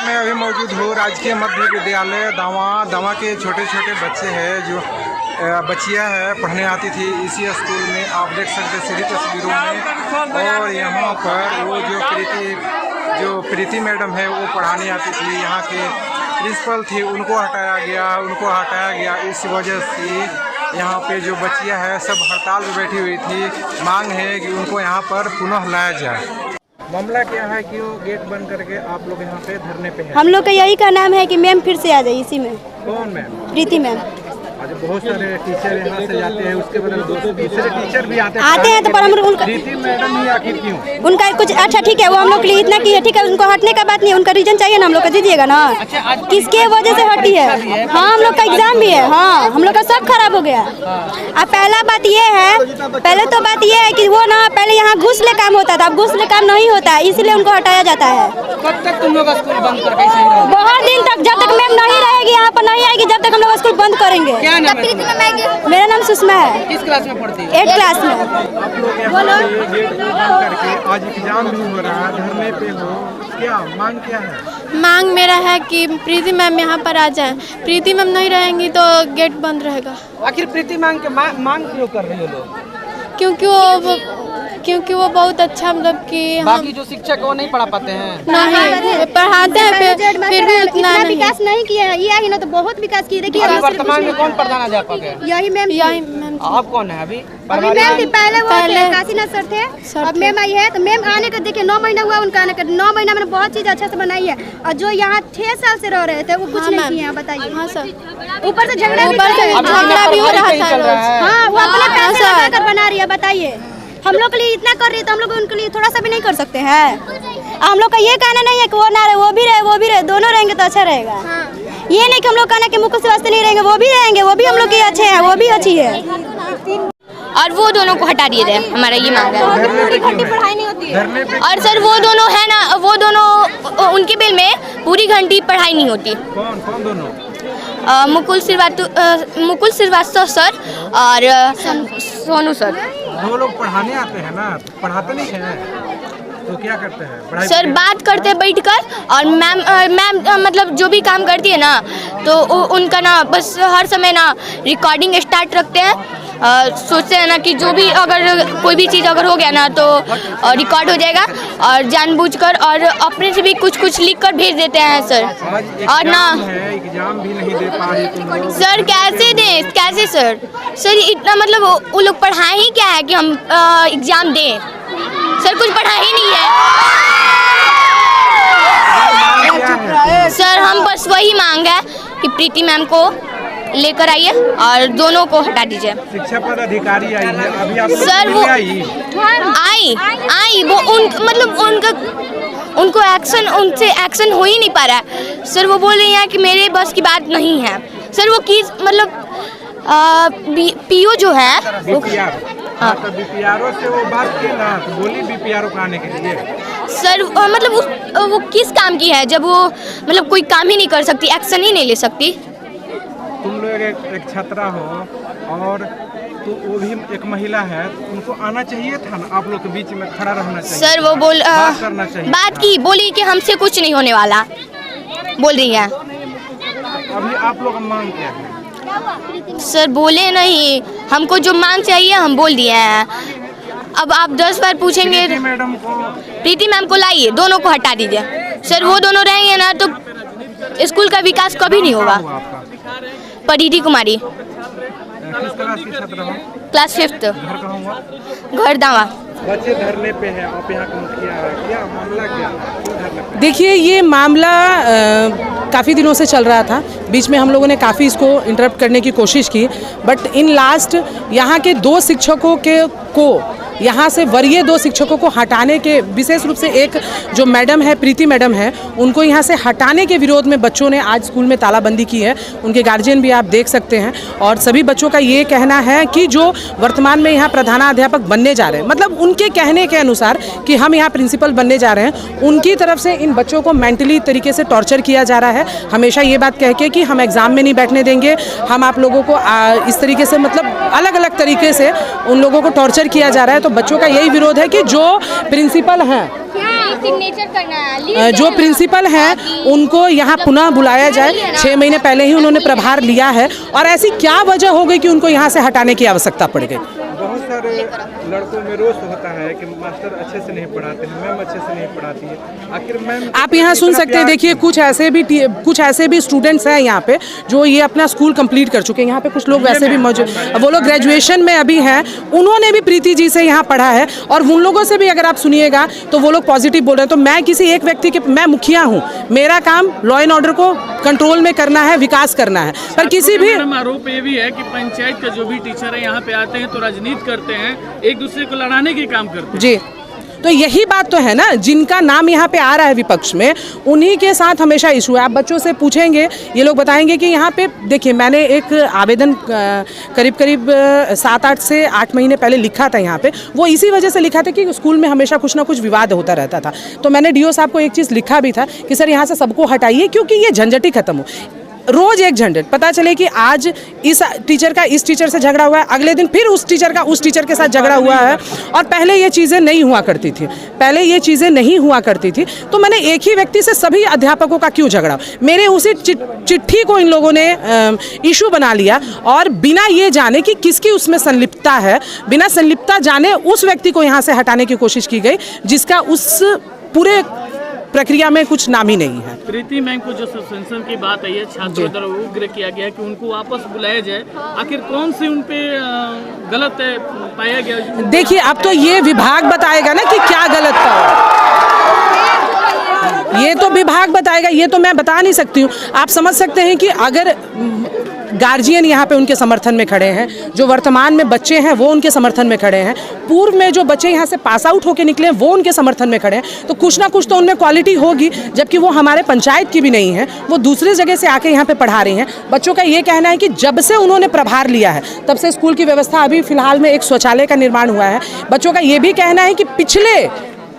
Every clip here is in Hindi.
मैं अभी मौजूद हूँ राजकीय मध्य विद्यालय दावा के छोटे छोटे बच्चे हैं जो बच्चियाँ हैं पढ़ने आती थी इसी स्कूल में। आप देख सकते सीधी तस्वीरों में। और यहाँ पर वो जो प्रीति मैडम है वो पढ़ाने आती थी। यहाँ के प्रिंसिपल थी उनको हटाया गया। इस वजह से यहाँ पे जो बच्चियाँ हैं सब हड़ताल में बैठी हुई थी। मांग है कि उनको यहाँ पर पुनः लाया जाए। मामला क्या है कि वो गेट बंद करके आप लोग यहाँ पे धरने पे हैं? हम लोग का यही का नाम है कि मैम फिर से आ जाए इसी में। कौन मैम? प्रीति मैम। आज बहुत सारे टीचर यहाँ से जाते हैं, उसके बदले दूसरे टीचर भी आते हैं तो पर हम उनका प्रीति मैडम ही आखिर क्यों? उनका कुछ अच्छा ठीक है वो हम लोग के लिए इतना की है, ठीक है उनको हटने का बात नहीं है, उनका रीजन चाहिए ना हम लोग का दीजिएगा ना। किसके वजह से हटी है? हाँ हम लोग का एग्जाम भी है। हाँ हम लोग का सब खराब हो गया। अब पहला बात ये है, पहले तो बात ये है कि वो ना पहले यहाँ घूस ले काम होता था, अब घूस ले काम नहीं होता है इसलिए उनको हटाया जाता है। कब तक तुम लोग स्कूल बंद करके? बहुत दिन तक, जब तक मैम नहीं रहेगी यहाँ पर नहीं आएगी जब तक हम लोग स्कूल बंद करेंगे। क्या नाम है? मेरा नाम सुषमा है। किस क्लास में पढ़ती है? 8 क्लास में। आप लोग यहाँ गेट बंद करके आज एग्जाम भी हो रहा है, धरने पे हो, क्या मांग क्या है? मांग मेरा है कि प्रीति मैम यहाँ पर आ जाए। प्रीति मैम नहीं रहेंगी तो गेट बंद रहेगा। आखिर प्रीति मांग क्यों कर रही हो लोग? क्योंकि वो बहुत अच्छा मतलब कि बाकी जो शिक्षक वो नहीं पढ़ा पाते हैं। नहीं पढ़ाते हैं फिर भी उतना विकास नहीं किया है। ये ही ना तो बहुत विकास किए। देखिए वर्तमान में कौन प्रधानाध्यापक है? यही मैम। आप कौन है अभी? मैम थी पहले वो काशीनाथ सर थे, अब मैम आई है। तो मैम आने का देखिए 9 महीना हुआ उनका आने का। 9 महीना में बहुत चीज अच्छा से बनाई है। और जो यहाँ 6 साल से रह रहे थे वो कुछ नहीं किए। बताइए। हाँ सर ऊपर से झगड़ा भी हो रहा था। हाँ वो अपने पैसे लगाकर बना रही है। बताइए हम लोग के लिए इतना कर रही है तो हम लोग उनके लिए थोड़ा सा भी नहीं कर सकते हैं? हम लोग का ये कहना नहीं है कि वो ना रहे वो भी रहे दोनों रहेंगे तो अच्छा रहेगा। ये नहीं कि हम लोग कहना कि मुकुल श्रीवास्तव नहीं रहेंगे, वो भी रहेंगे, वो भी हम लोग के अच्छे हैं, वो भी अच्छी है। और वो दोनों को हटा दिए जाए, हमारा ये मांग है। पढ़ाई नहीं होती है। और सर वो दोनों है ना, वो दोनों उनके बिल में पूरी घंटी पढ़ाई नहीं होती। कौन दोनों? मुकुल श्रीवास्तव सर और सोनू सर। वो लोग पढ़ाने आते हैं ना, पढ़ाते नहीं हैं तो क्या करते हैं? सर बात करते हैं बैठकर। और मैम मतलब जो भी काम करती है ना तो उनका ना बस हर समय ना रिकॉर्डिंग स्टार्ट रखते हैं। सोचते हैं ना कि जो भी अगर कोई भी चीज़ अगर हो गया ना तो रिकॉर्ड हो जाएगा और जानबूझकर और अपने से भी कुछ लिख कर भेज देते हैं सर। और ना एग्जाम भी नहीं दे पा रही तुम लोग। सर कैसे सर इतना मतलब वो लोग पढ़ाए ही क्या है कि हम एग्जाम दें? सर कुछ पढ़ा ही नहीं है। सर हम बस वही मांग है कि प्रीति मैम को लेकर आइए और दोनों को हटा दीजिए। शिक्षा पदाधिकारी आई है अभी आप सर वो आई वो उनको उनसे एक्शन हो ही नहीं पा रहा है। सर वो बोल रही हैं कि मेरे बस की बात नहीं है। सर वो की मतलब पीओ जो है तो बीपीआरओ से वो बात की ना, तो बोली बीपीआरओ को आने के लिए। सर मतलब वो किस काम की है जब वो मतलब कोई काम ही नहीं कर सकती, एक्शन ही नहीं ले सकती। तुम लोग एक छात्रा हो और तो वो भी एक महिला है, उनको आना चाहिए था ना, आप लोग के बीच में खड़ा रहना चाहिए। सर वो बात करना चाहिए। बात की बोली कि हमसे कुछ नहीं होने वाला बोल रही है। अभी आप लोग मांग क्या है? सर बोले नहीं, हमको जो मांग चाहिए हम बोल दिए हैं। अब आप 10 बार पूछेंगे। प्रीति मैम को लाइए, दोनों को हटा दीजिए। सर वो दोनों रहेंगे ना तो स्कूल का विकास कभी नहीं होगा। परिधि कुमारी। किस क्लास की छात्रा हो? Class 5th। घर कहाँ हुआ? घर दावा। बच्चे धरने पे हैं, आप यहाँ का मुखिया है, क्या मामला क्या है? देखिए ये मामला काफ़ी दिनों से चल रहा था। बीच में हम लोगों ने काफ़ी इसको इंटरप्ट करने की कोशिश की, बट इन लास्ट यहाँ के 2 शिक्षकों को यहाँ से वरीय 2 शिक्षकों को हटाने के, विशेष रूप से एक जो मैडम है प्रीति मैडम है, उनको यहाँ से हटाने के विरोध में बच्चों ने आज स्कूल में तालाबंदी की है। उनके गार्जियन भी आप देख सकते हैं। और सभी बच्चों का ये कहना है कि जो वर्तमान में यहाँ प्रधानाध्यापक बनने जा रहे हैं, मतलब उनके कहने के अनुसार कि हम यहाँ प्रिंसिपल बनने जा रहे हैं, उनकी तरफ से इन बच्चों को मेंटली तरीके से टॉर्चर किया जा रहा है। हमेशा ये बात कह के कि हम एग्ज़ाम में नहीं बैठने देंगे, हम आप लोगों को इस तरीके से मतलब अलग अलग तरीके से उन लोगों को टॉर्चर किया जा रहा है। तो बच्चों का यही विरोध है कि जो प्रिंसिपल हैं, सिग्नेचर करना है, जो प्रिंसिपल हैं उनको यहाँ पुनः बुलाया जाए। 6 महीने पहले ही उन्होंने प्रभार लिया है और ऐसी क्या वजह हो गई कि उनको यहाँ से हटाने की आवश्यकता पड़ गई। बहुत सारे लड़कों में रोष होता है कि मास्टर अच्छे से नहीं पढ़ाते हैं, मैम अच्छे से नहीं पढ़ाती है। आखिर मैम आप यहाँ सुन सकते हैं, देखिए कुछ ऐसे भी स्टूडेंट्स हैं यहाँ पे जो ये अपना स्कूल कंप्लीट कर चुके हैं। यहाँ पे कुछ लोग वैसे भी मौजूद, वो लोग ग्रेजुएशन में अभी हैं, उन्होंने भी प्रीति जी से यहाँ पढ़ा है और उन लोगों से भी अगर आप सुनिएगा तो वो लोग पॉजिटिव बोल रहे हैं। तो मैं किसी एक व्यक्ति के, मैं मुखिया हूँ, मेरा काम लॉ एंड ऑर्डर को कंट्रोल में करना है, विकास करना है, पर किसी भी आरोप ये भी है कि पंचायत का जो भी टीचर है यहाँ पे आते हैं तो राजनीति करते हैं, एक दूसरे को लड़ाने के काम करते हैं। जी, तो यही बात तो है ना, जिनका नाम यहाँ पे आ रहा है विपक्ष में, उन्हीं के साथ हमेशा इशू है। आप बच्चों से पूछेंगे, ये लोग बताएंगे कि यहाँ पे देखिए मैंने एक आवेदन करीब 7-8 से 8 महीने पहले लिखा था यहाँ पे। वो इसी वजह से लिखा था कि स्कूल में हमेशा कुछ ना कुछ विवाद होता रहता था। तो मैंने डीओ साहब को एक चीज़ लिखा भी था कि सर यहाँ से सबको हटाइए, क्योंकि ये झंझट ही खत्म हो। रोज एक झंझट, पता चले कि आज इस टीचर का इस टीचर से झगड़ा हुआ है, अगले दिन फिर उस टीचर का उस टीचर के साथ झगड़ा हुआ है। और पहले ये चीज़ें नहीं हुआ करती थी, तो मैंने एक ही व्यक्ति से सभी अध्यापकों का क्यों झगड़ा। मेरे उसी चिट्ठी को इन लोगों ने इशू बना लिया और बिना ये जाने कि किसकी उसमें संलिप्तता है, बिना संलिप्तता जाने उस व्यक्ति को यहाँ से हटाने की कोशिश की गई जिसका उस पूरे प्रक्रिया में कुछ नाम ही नहीं है। प्रीति मैम को जो सस्पेंशन की बात आई है, छात्रों द्वारा उग्र किया गया कि उनको वापस बुलाया जाए, आखिर कौन सी उन पे गलत पाया गया? देखिए अब तो ये विभाग बताएगा ना कि क्या गलत पाया, ये तो विभाग बताएगा, ये तो मैं बता नहीं सकती हूँ। आप समझ सकते हैं कि अगर गार्जियन यहाँ पे उनके समर्थन में खड़े हैं, जो वर्तमान में बच्चे हैं वो उनके समर्थन में खड़े हैं, पूर्व में जो बच्चे यहाँ से पास आउट होकर निकले वो उनके समर्थन में खड़े हैं, तो कुछ ना कुछ तो उनमें क्वालिटी होगी। जबकि वो हमारे पंचायत की भी नहीं है, वो दूसरी जगह से आके यहाँ पे पढ़ा रही हैं। बच्चों का ये कहना है कि जब से उन्होंने प्रभार लिया है तब से स्कूल की व्यवस्था, अभी फिलहाल में एक शौचालय का निर्माण हुआ है। बच्चों का ये भी कहना है कि पिछले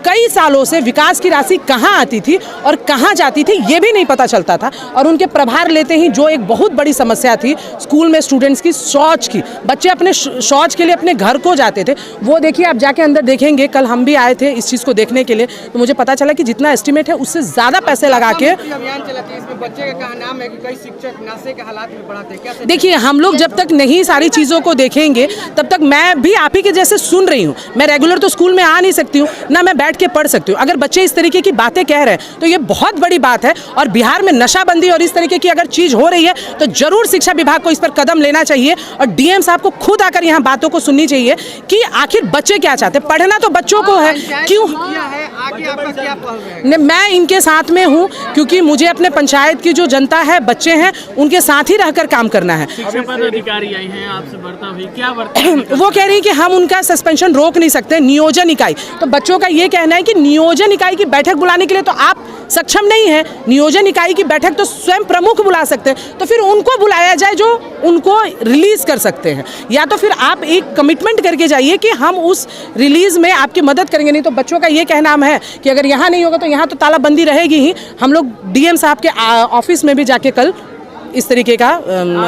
कई सालों से विकास की राशि कहाँ आती थी और कहाँ जाती थी ये भी नहीं पता चलता था। और उनके प्रभार लेते ही जो एक बहुत बड़ी समस्या थी स्कूल में स्टूडेंट्स की, शौच की, बच्चे अपने शौच के लिए अपने घर को जाते थे। वो देखिए आप जाके अंदर देखेंगे, कल हम भी आए थे इस चीज़ को देखने के लिए, तो मुझे पता चला कि जितना एस्टिमेट है उससे ज़्यादा पैसे लगा के अभियान चलाती है। इसमें बच्चे का नाम है कि कई शिक्षक नशे के हालात में पढ़ाते हैं। देखिए हम लोग जब तक नहीं सारी चीज़ों को देखेंगे तब तक, मैं भी आप ही के जैसे सुन रही हूँ, मैं रेगुलर तो स्कूल में आ नहीं सकती हूँ ना मैं बैठ के पढ़ सकती हूँ। अगर बच्चे इस तरीके की बातें कह रहे हैं तो ये बहुत बड़ी बात है। और बिहार में नशाबंदी और इस तरीके की अगर चीज़ हो रही है तो जरूर शिक्षा विभाग को इस पर कदम लेना चाहिए और डीएम साहब को खुद आकर यहाँ बातों को सुननी चाहिए कि आखिर बच्चे क्या चाहते हैं। पढ़ना तो बच्चों को है, क्यों मैं इनके साथ में हूँ, क्योंकि मुझे अपने पंचायत की जो जनता है, बच्चे हैं, उनके साथ ही रहकर काम करना है। शिक्षा पदाधिकारी आई हैं आपसे वार्ता हुई, क्या वार्ता? वो कह रही है कि हम उनका सस्पेंशन रोक नहीं सकते, नियोजन इकाई। तो बच्चों का ये कहना है कि नियोजन इकाई की बैठक बुलाने के लिए तो आप सक्षम नहीं है, नियोजन इकाई की बैठक तो स्वयं प्रमुख बुला सकते हैं, तो फिर उनको बुलाया जाए जो उनको रिलीज कर सकते हैं, या तो फिर आप एक कमिटमेंट करके जाइए कि हम उस रिलीज में आपकी मदद करेंगे। नहीं तो बच्चों का ये कहना है कि अगर यहाँ नहीं होगा तो यहाँ तो तालाबंदी रहेगी ही। हम लोग डीएम साहब के ऑफिस में भी जाके कल इस तरीके का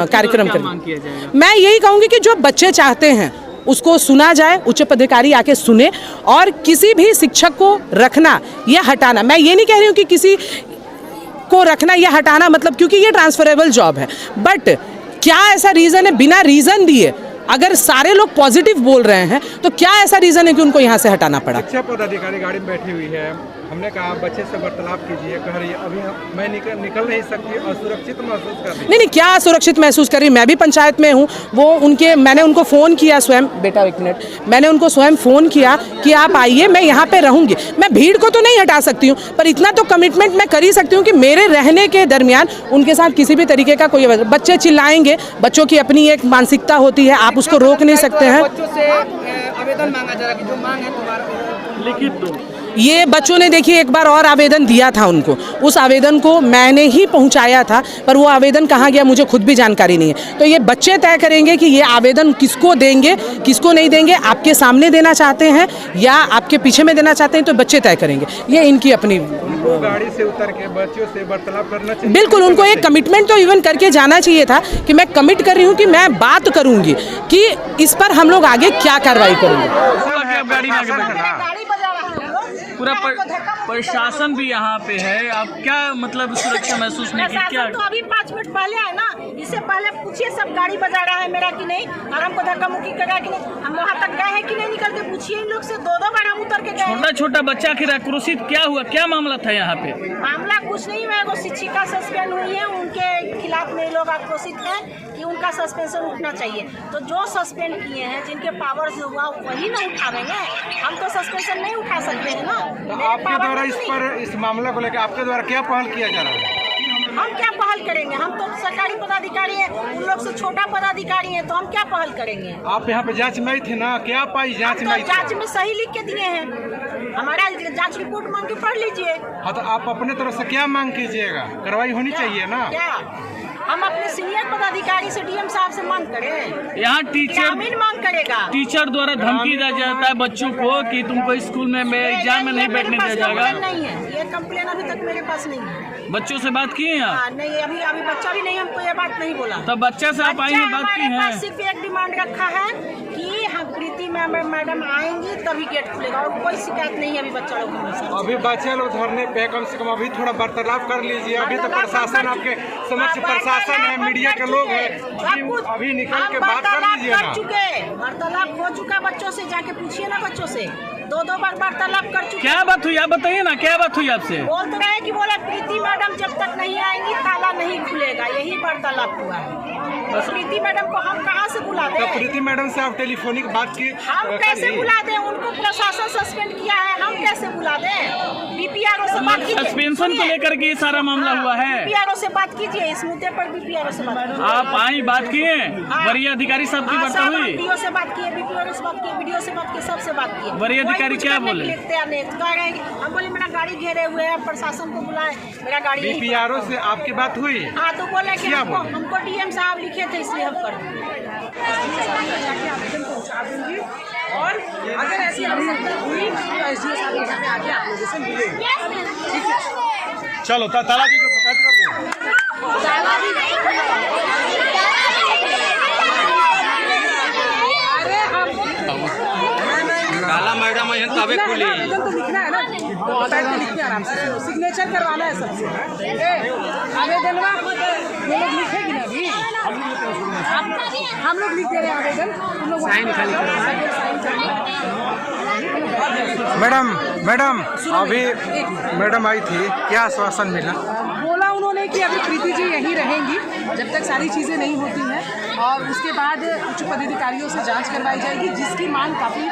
कार्यक्रम करेंगे। मैं यही कहूँगी कि जो बच्चे चाहते हैं उसको सुना जाए, उच्च पदाधिकारी आके सुने, और किसी भी शिक्षक को रखना या हटाना, मैं ये नहीं कह रही हूँ कि किसी को रखना या हटाना मतलब, क्योंकि ये ट्रांसफरेबल जॉब है, बट क्या ऐसा रीज़न है बिना रीज़न दिए अगर सारे लोग पॉजिटिव बोल रहे हैं तो क्या ऐसा रीज़न है कि उनको यहाँ से हटाना पड़ा? शिक्षा पदाधिकारी गाड़ी में बैठी हुई है, हमने कहा बच्चे से वार्तालाप कीजिए, कह रही है अभी मैं निकल नहीं सकती, असुरक्षित महसूस कर रही। नहीं, क्या असुरक्षित महसूस कर रही? मैं भी पंचायत में हूँ, मैंने उनको फ़ोन किया स्वयं, बेटा एक मिनट, मैंने उनको स्वयं फ़ोन किया कि आप आइए, मैं यहाँ पे रहूँगी। मैं भीड़ को तो नहीं हटा सकती हूँ, पर इतना तो कमिटमेंट मैं कर ही सकती हूँ कि मेरे रहने के दरमियान उनके साथ किसी भी तरीके का कोई, बच्चे चिल्लाएंगे, बच्चों की अपनी एक मानसिकता होती है, आप उसको रोक नहीं सकते हैं। बच्चों से आवेदन मांगा जा रहा है कि जो मांग है तुम्हारा लिखित दो। ये बच्चों ने देखिए एक बार और आवेदन दिया था उनको, उस आवेदन को मैंने ही पहुंचाया था, पर वो आवेदन कहाँ गया मुझे खुद भी जानकारी नहीं है। तो ये बच्चे तय करेंगे कि ये आवेदन किसको देंगे, किसको नहीं देंगे, आपके सामने देना चाहते हैं या आपके पीछे में देना चाहते हैं, तो बच्चे तय करेंगे। ये इनकी अपनी, उनको गाड़ी से उतर के बच्चों से वार्तालाप करना चाहिए। बिल्कुल, उनको एक कमिटमेंट तो इवन करके जाना चाहिए था कि मैं कमिट कर रही हूँ कि मैं बात करूँगी कि इस पर हम लोग आगे क्या कार्रवाई करेंगे। आप गाड़ी में आगे प्रशासन है बैठे? ना। गाड़ी बजा रहा है हम लोग। पूरा हमको धक्का मुक्की प्रशासन भी यहाँ पे है, आप क्या मतलब सुरक्षा महसूस नहीं की क्या? प्रशासन तो अभी 5 मिनट पहले है ना, इससे पहले पूछिए सब गाड़ी बजा रहा है मेरा कि नहीं, और हमको धक्का मुक्की कर रहा है कि नहीं, हम वहाँ तक गए हैं कि नहीं निकल के पूछिए इन लोग से, 2 बार हम उतर के गए हैं। छोटा छोटा बच्चा आखिर आक्रोशित क्या हुआ, क्या मामला था यहाँ पे? मामला कुछ नहीं है, वो शिक्षिका सस्पेंड हुई है, उनके खिलाफ में लोग आक्रोशित हैं कि उनका सस्पेंशन उठना चाहिए। तो जो सस्पेंड किए हैं, जिनके पावर से हुआ वही ना उठावेंगे, हम तो सस्पेंशन नहीं उठा सकते हैं ना। तो आपके द्वारा इस मामले को लेकर आपके द्वारा क्या पहल किया जा रहा है? हम क्या पहल करेंगे, हम तो सरकारी पदाधिकारी हैं, उन लोग से छोटा पदाधिकारी हैं, तो हम क्या पहल करेंगे। आप यहाँ पे जांच में आई थे ना, क्या पाई जांच में आई तो थी? जांच में सही लिख के दिए हैं, हमारा जांच रिपोर्ट मांग के पढ़ लीजिए। हाँ, तो आप अपने तरफ से क्या मांग कीजिएगा? कार्रवाई होनी चाहिए ना। क्या हम अपने सीनियर पदाधिकारी से, डीएम साहब से मांग करें? यहाँ ग्रामीण मांग करेगा। टीचर द्वारा धमकी दिया जाता है बच्चों को कि तुमको स्कूल में एग्जाम में नहीं बैठने दिया जाएगा। नहीं है, ये कंप्लेन अभी तक मेरे पास नहीं है। बच्चों से बात किए हैं आप? नहीं, अभी बच्चा भी नहीं हमको ये बात नहीं बोला। तब बच्चा से आप आई हैं, बात की हमारे हैं? पास सिर्फ एक डिमांड रखा है कि हम प्रीति मैडम आएंगी तभी गेट खुलेगा, और कोई शिकायत नहीं है अभी बच्चा लोग हमारे साथ। अभी बच्चे लोग धरने पे, कम से कम अभी थोड़ा वार्तालाप कर लीजिए। अभी तो प्रशासन आपके समक्ष, प्रशासन है, मीडिया के लोग हैं, अभी निकल के बात कर लीजिए ना। वार्तालाप हो चुका बच्चों से, जाके पूछिए ना बच्चों से, 2 बार वार्तालाप कर चुके। क्या बात हुई आप बताइए ना, क्या बात हुई आपसे? बोल तो रहे कि बोले प्रीति मैडम जब तक नहीं आएंगी ताला नहीं खुलेगा, यही वार्तालाप हुआ है। तो प्रीति मैडम को हम कहाँ से बुला तो दें? प्रीति मैडम से आप टेलीफोनिक बात की? हम कैसे बुला दें? उनको प्रशासन सस्पेंड किया है, हम कैसे बुला दें? बीपीआरओ से बात कीजिए। सस्पेंशन को लेकर के ये सारा मामला हुआ है। बीपीआरओ से बात कीजिए, इस मुद्दे पर बीपीआरओ से बात कीजिए। आप आई, बात किए? वरीय अधिकारी साहब की वार्ता हुई? बीडीओ से बात किए, बीपीआरओ से बात किए, बीडीओ से बात किए, सबसे बात किए। वरीय अधिकारी क्या बोले? हम बोले मेरा गाड़ी घेरे हुए है, प्रशासन को बुलाए, मेरा गाड़ी नहीं। बीपीआरओ से आपकी बात हुई? हाँ, तो बोले कि क्या हमको डीएम साहब लिखे थे, इसलिए हम कर दिए। आवेदन पहुंचा दूंगी, और अगर ऐसी आवश्यकता हुई तो एसडीओ साहब के यहाँ पे आके आप लोगों से मिलेंगे। ठीक है, चलो ताला जी को शिकायत कर दो। काला मैडम तबे खुली। आवेदन तो लिखना है ना, बैठ के लिखते हैं आराम से, सिग्नेचर करवाना है सबसे। आवेदन ये लोग लिखेगी ना अभी, हम लोग लिख दे रहे हैं आवेदन, तुम लोग साइन खाली मैडम अभी मैडम आई थी, क्या आश्वासन मिला? बोला उन्होंने कि अभी प्रीति जी यहीं रहेंगी जब तक सारी चीज़ें नहीं होती हैं, और उसके बाद उच्च पदाधिकारियों से जांच करवाई जाएगी, जिसकी मांग काफ़ी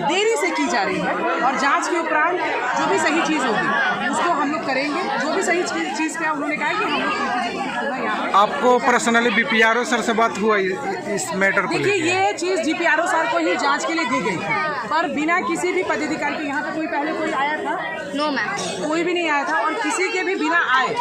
देरी से की जा रही है, और जांच के उपरांत जो भी सही चीज़ होगी उसको हम लोग करेंगे। जो भी सही चीज़ क्या उन्होंने कहा कि हम लोग प्रीति जी को यहाँ। आपको पर्सनली बीपीआरओ सर से बात हुआ इस मैटर को? देखिए, ये चीज़ जीपीआरओ सर को ही जांच के लिए दी गई थी, पर बिना किसी भी पदाधिकारी के यहाँ पे कोई पहले कोई आया था? नो मैम, कोई भी नहीं आया था, और किसी के भी बिना आए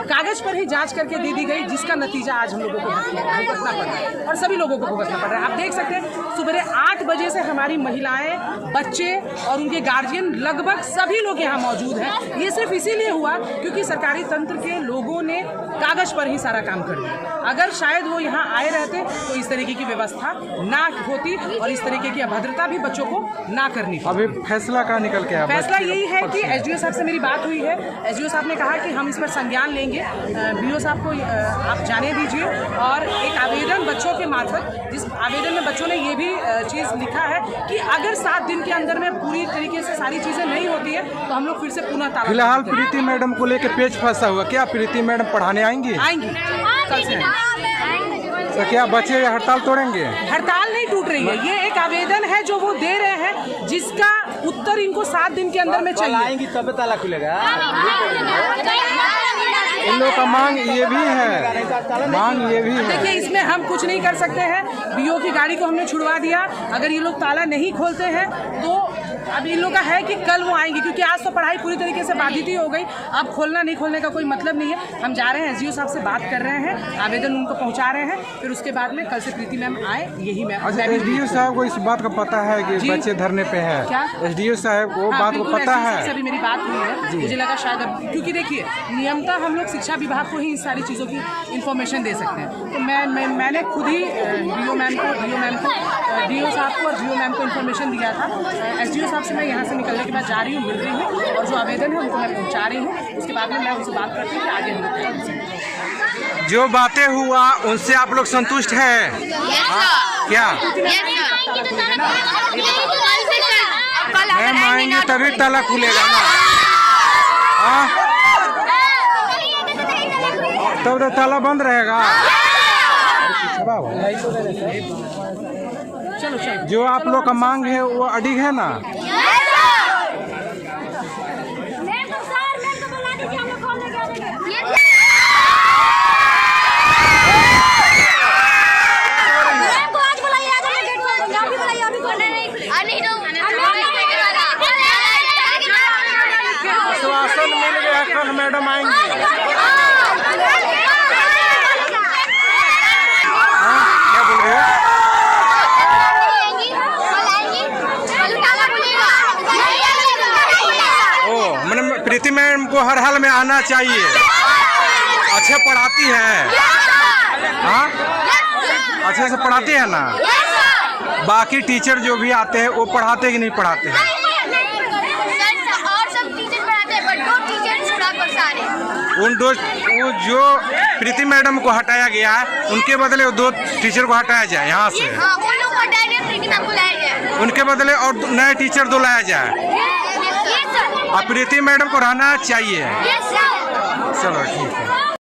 कागज पर ही जांच करके दे दी गई, जिसका नतीजा आज हम लोगों को भुगतना पड़ रहा है, और सभी लोगों को भुगतना पड़ रहा है। आप देख सकते हैं सुबह 8 बजे से हमारी महिलाएं, बच्चे और उनके गार्जियन लगभग सभी लोग यहाँ मौजूद हैं। ये सिर्फ इसीलिए हुआ क्योंकि सरकारी तंत्र के लोगों ने कागज पर ही सारा काम कर दिया। अगर शायद वो यहाँ आए रहते तो इस तरीके की व्यवस्था ना होती, और इस तरीके की अभद्रता भी बच्चों को ना करनी पड़ती। अभी फैसला क्या निकल के आया? फैसला यही है कि एसडीओ साहब से मेरी बात हुई है, एसडीओ साहब ने कहा कि हम इस पर संज्ञान लेंगे, बीओ साहब को आप जाने दीजिए, और एक आवेदन बच्चों के मार्फत, जिस आवेदन में बच्चों ने ये भी चीज़ लिखा है कि अगर 7 दिन के अंदर में पूरी तरीके से सारी चीज़ें नहीं होती है तो हम लोग फिर से पुनः ताला। फिलहाल प्रीति मैडम को लेकर पेच फंसा हुआ, क्या प्रीति मैडम पढ़ाने आएंगी? आएंगी, कल से आएंगी। तो क्या बच्चे हड़ताल तोड़ेंगे? हड़ताल नहीं टूट रही है, ये एक आवेदन है जो वो दे रहे हैं, जिसका उत्तर इनको 7 दिन के अंदर में चाहिए। आएंगी तब ताला खुलेगा। इन लोगों का मांग ये भी है, मांग ये भी है। देखिए, इसमें हम कुछ नहीं कर सकते हैं, बीओ की गाड़ी को हमने छुड़वा दिया। अगर ये लोग ताला नहीं खोलते हैं तो अब इन लोग का है कि कल वो आएंगे, क्योंकि आज तो पढ़ाई पूरी तरीके से बाधित ही हो गई। अब खोलना नहीं खोलने का कोई मतलब नहीं है। हम जा रहे हैं, एसडीओ साहब से बात कर रहे हैं, आवेदन उनको पहुंचा रहे हैं, फिर उसके बाद में कल से प्रीति मैम आए, यही मैं। अच्छा, एसडीओ साहब को इस बात का पता है कि बच्चे धरने पे हैं? क्या एसडीओ साहब को बात को पता है? अभी मेरी बात हुई है, मुझे लगा शायद अब, क्योंकि देखिए नियमतः हम लोग शिक्षा विभाग को ही इस सारी चीज़ों की इन्फॉर्मेशन दे सकते हैं। तो मैंने खुद ही डीओ मैम को डीओ साहब को और डीओ मैम को इन्फॉर्मेशन दिया था। एसडीओ साहब से मैं यहाँ से निकलने के बाद जा रही हूँ, मिल रही हूँ, और जो आवेदन है उनको मैं पहुँचा रही हूँ। उसके बाद में मैं उनसे बात करती हूँ कि आगे हम लोग जो बातें हुआ उनसे आप लोग संतुष्ट है क्या? मैम आएंगे तभी ताला खुलेगा ना। तब तो ताला बंद रहेगा। चलो जो आप लोग का मांग है वो अडिग है ना? आश्वासन मिल गया, कल मैडम आएंगे। क्या बोल रहे हैं? ओ, मतलब प्रीति मैम को हर हाल में आना चाहिए। अच्छे पढ़ाती है, हाँ अच्छे से पढ़ाती है ना? बाकी टीचर जो भी आते हैं वो पढ़ाते कि नहीं पढ़ाते हैं? उन दो वो जो प्रीति मैडम को हटाया गया है उनके बदले वो 2 टीचर को हटाया जाए यहाँ से। उनके बदले और नए टीचर 2 लाया जाए। और प्रीति मैडम को रहना चाहिए। चलो ठीक है।